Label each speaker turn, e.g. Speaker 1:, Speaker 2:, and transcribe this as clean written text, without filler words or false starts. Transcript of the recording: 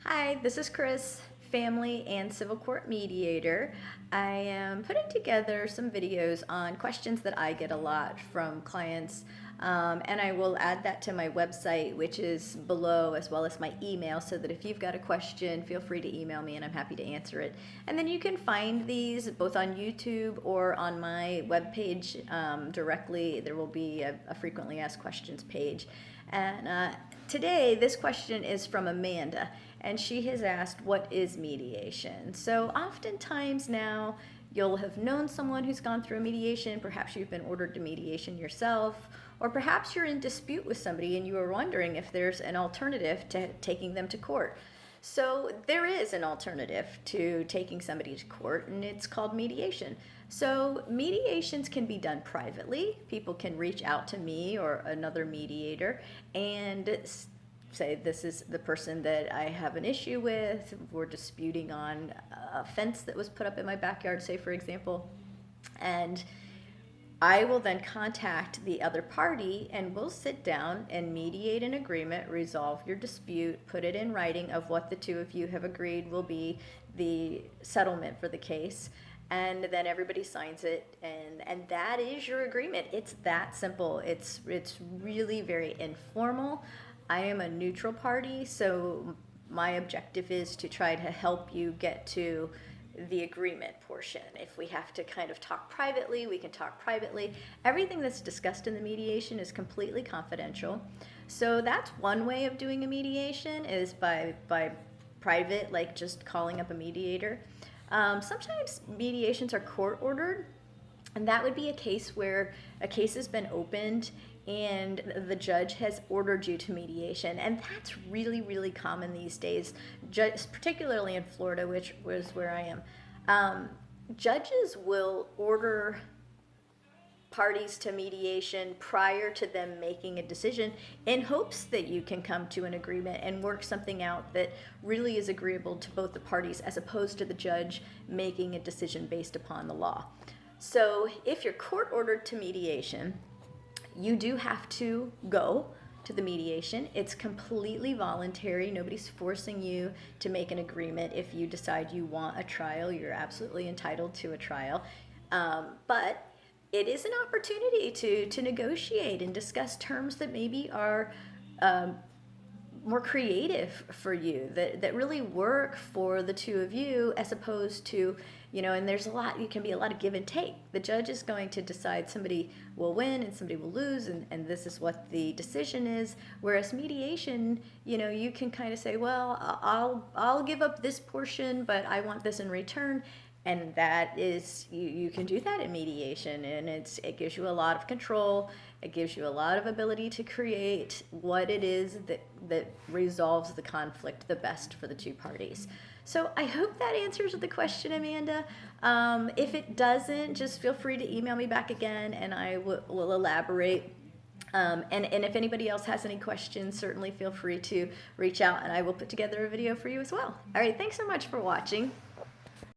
Speaker 1: Hi, this is Chris, family and civil court mediator. I am putting together some videos on questions that I get a lot from clients, and I will add that to my website, which is below, as well as my email, so that if you've got a question, feel free to email me and I'm happy to answer it. And then you can find these both on YouTube or on my webpage directly. There will be a frequently asked questions page. And today, this question is from Amanda, and she has asked, what is mediation? So oftentimes now, you'll have known someone who's gone through a mediation. Perhaps you've been ordered to mediation yourself, or perhaps you're in dispute with somebody and you are wondering if there's an alternative to taking them to court. So there is an alternative to taking somebody to court, and it's called mediation. So mediations can be done privately. People can reach out to me or another mediator and say, this is the person that I have an issue with. We're disputing on a fence that was put up in my backyard, say, for example. And I will then contact the other party and we'll sit down and mediate an agreement, resolve your dispute, put it in writing of what the two of you have agreed will be the settlement for the case. And then everybody signs it, and that is your agreement. It's that simple. It's really very informal. I am a neutral party, so my objective is to try to help you get to the agreement portion. If we have to kind of talk privately, we can talk privately. Everything that's discussed in the mediation is completely confidential. So that's one way of doing a mediation, is by private, like just calling up a mediator. Sometimes mediations are court ordered, and that would be a case where a case has been opened and the judge has ordered you to mediation. And that's really, really common these days, just particularly in Florida, which was where I am. Judges will order parties to mediation prior to them making a decision, in hopes that you can come to an agreement and work something out that really is agreeable to both the parties, as opposed to the judge making a decision based upon the law. So if you're court ordered to mediation, you do have to go to the mediation. It's completely voluntary. Nobody's forcing you to make an agreement. If you decide you want a trial, you're absolutely entitled to a trial. But it is an opportunity to negotiate and discuss terms that maybe are more creative for you, that really work for the two of you, as opposed to, and there's you can be a lot of give and take. The judge is going to decide somebody will win and somebody will lose, and this is what the decision is. Whereas mediation, you can kind of say, well, I'll give up this portion, but I want this in return. And that is, you can do that in mediation, and it gives you a lot of control. It gives you a lot of ability to create what it is that resolves the conflict the best for the two parties. So I hope that answers the question, Amanda. If it doesn't, just feel free to email me back again, and I will elaborate. And if anybody else has any questions, certainly feel free to reach out, and I will put together a video for you as well. All right, thanks so much for watching.